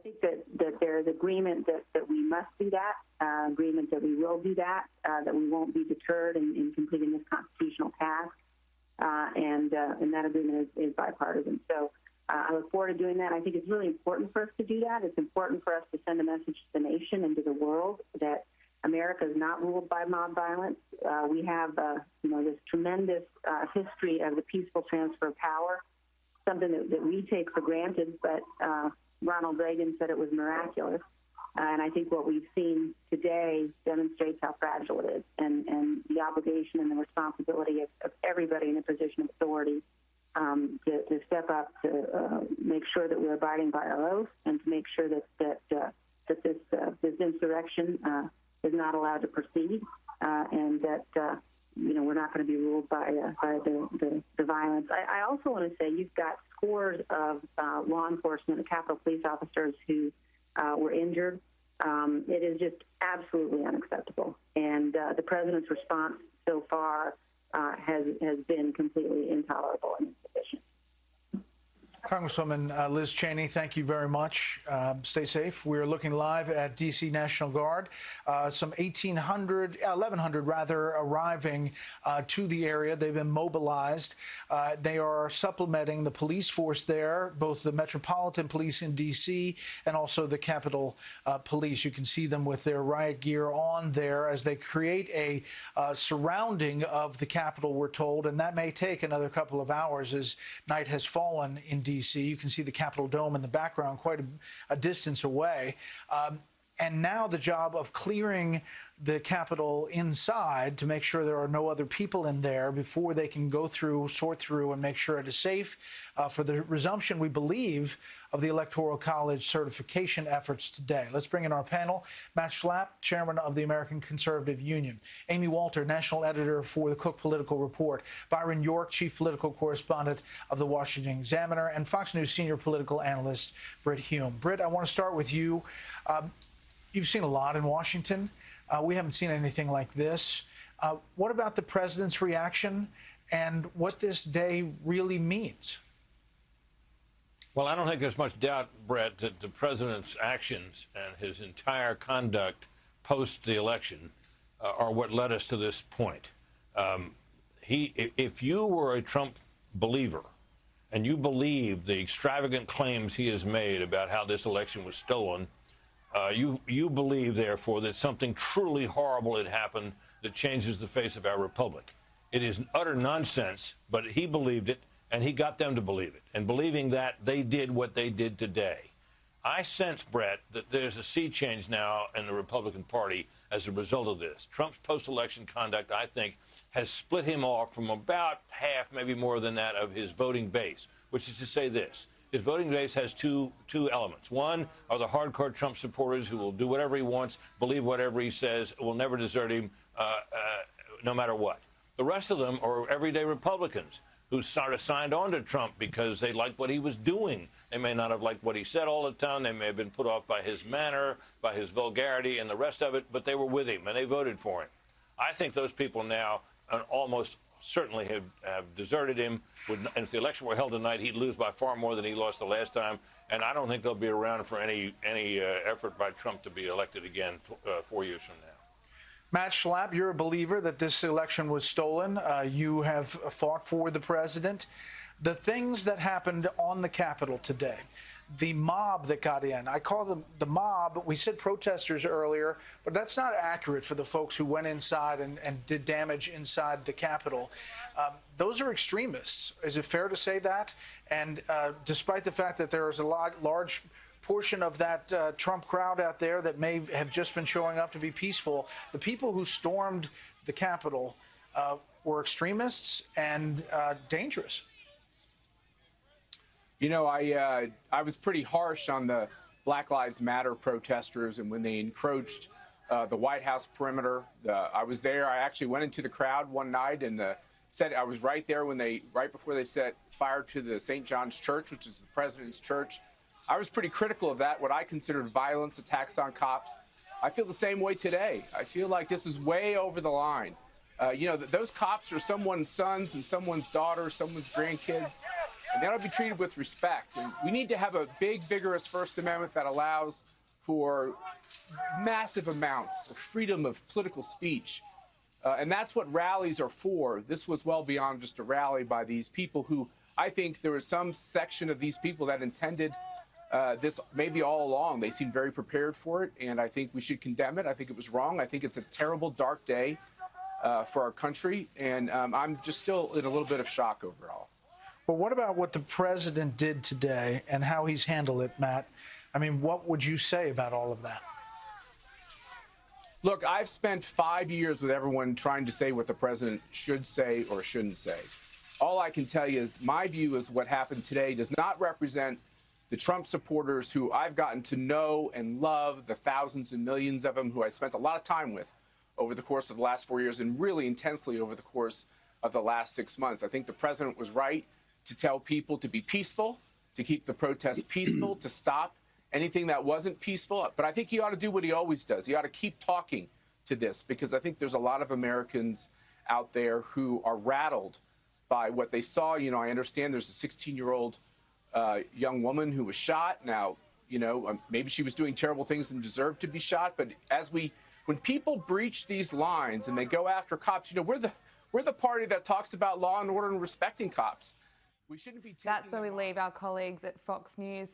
think that there is agreement that we must do that, agreement that we will do that, that we won't be deterred in completing this constitutional task, and that agreement is bipartisan. So I look forward to doing that. I think it's really important for us to do that. It's important for us to send a message to the nation and to the world that America is not ruled by mob violence. We have, this tremendous history of the peaceful transfer of power, something that we take for granted, but Ronald Reagan said it was miraculous. And I think what we've seen today demonstrates how fragile it is, and the obligation and the responsibility of everybody in a position of authority to step up to make sure that we're abiding by our oath and to make sure that this insurrection is not allowed to proceed, and that we're not going to be ruled by the violence. I also want to say you've got scores of law enforcement and Capitol Police officers who were injured. It is just absolutely unacceptable, and the president's response so far has been completely intolerable and insufficient. Congresswoman Liz Cheney, thank you very much. Stay safe. We're looking live at D.C. National Guard. Some 1,100 arriving to the area. They've been mobilized. They are supplementing the police force there, both the Metropolitan Police in D.C. and also the Capitol Police. You can see them with their riot gear on there as they create a surrounding of the Capitol, we're told, and that may take another couple of hours as night has fallen in D.C. You can see the Capitol Dome in the background quite a distance away. And now the job of clearing the Capitol inside to make sure there are no other people in there before they can go through, sort through, and make sure it is safe for the resumption, we believe, of the Electoral College certification efforts today. Let's bring in our panel. Matt Schlapp, chairman of the American Conservative Union. Amy Walter, national editor for the Cook Political Report. Byron York, chief political correspondent of the Washington Examiner. And Fox News senior political analyst Britt Hume. Britt, I want to start with you. You've seen a lot in Washington. We haven't seen anything like this. What about the president's reaction and what this day really means? Well, I don't think there's much doubt, Brett, that the president's actions and his entire conduct post the election are what led us to this point. If you were a Trump believer and you believed the extravagant claims he has made about how this election was stolen, you believe, therefore, that something truly horrible had happened that changes the face of our republic. It is utter nonsense, but he believed it, and he got them to believe it. And believing that, they did what they did today. I sense, Brett, that there's a sea change now in the Republican Party as a result of this. Trump's post-election conduct, I think, has split him off from about half, maybe more than that, of his voting base, which is to say this. His voting base has two elements. One are the hardcore Trump supporters who will do whatever he wants, believe whatever he says, will never desert him no matter what. The rest of them are everyday Republicans who sort of signed on to Trump because they liked what he was doing. They may not have liked what he said all the time. They may have been put off by his manner, by his vulgarity and the rest of it, but they were with him and they voted for him. I think those people now almost certainly have deserted him. And if the election were held tonight, he'd lose by far more than he lost the last time. And I don't think they'll be around for any effort by Trump to be elected again 4 years from now. Matt Schlapp, you're a believer that this election was stolen. You have fought for the president. The things that happened on the Capitol today, the mob that got in, I call them the mob. We said protesters earlier, but that's not accurate for the folks who went inside and did damage inside the Capitol. Those are extremists. Is it fair to say that? And despite the fact that there is a large portion of that Trump crowd out there that may have just been showing up to be peaceful, the people who stormed the Capitol were extremists and dangerous. You know, I was pretty harsh on the Black Lives Matter protesters, and when they encroached the White House perimeter, I was there. I actually went into the crowd one night and I was right there when right before they set fire to the St. John's Church, which is the president's church. I was pretty critical of that, what I considered violence, attacks on cops. I feel the same way today. I feel like this is way over the line. You know, those cops are someone's sons and someone's daughters, someone's grandkids, and they ought to be treated with respect. And we need to have a big, vigorous First Amendment that allows for massive amounts of freedom of political speech. And that's what rallies are for. This was well beyond just a rally by these people who, I think there was some section of these people that intended this maybe all along. They seemed very prepared for it, and I think we should condemn it. I think it was wrong. I think it's a terrible, dark day for our country, and I'm just still in a little bit of shock overall. But what about what the president did today and how he's handled it, Matt? I mean, what would you say about all of that? Look, I've spent 5 years with everyone trying to say what the president should say or shouldn't say. All I can tell you is my view is what happened today does not represent the Trump supporters who I've gotten to know and love, the thousands and millions of them who I spent a lot of time with over the course of the last 4 years and really intensely over the course of the last 6 months. I think the president was right to tell people to be peaceful, to keep the protests peaceful, to stop anything that wasn't peaceful. But I think he ought to do what he always does. He ought to keep talking to this, because I think there's a lot of Americans out there who are rattled by what they saw. You know, I understand there's a 16-year-old young woman who was shot. Now, you know, maybe she was doing terrible things and deserved to be shot. But when people breach these lines and they go after cops, you know, we're the party that talks about law and order and respecting cops. We shouldn't be taking That's where we leave our colleagues at Fox News.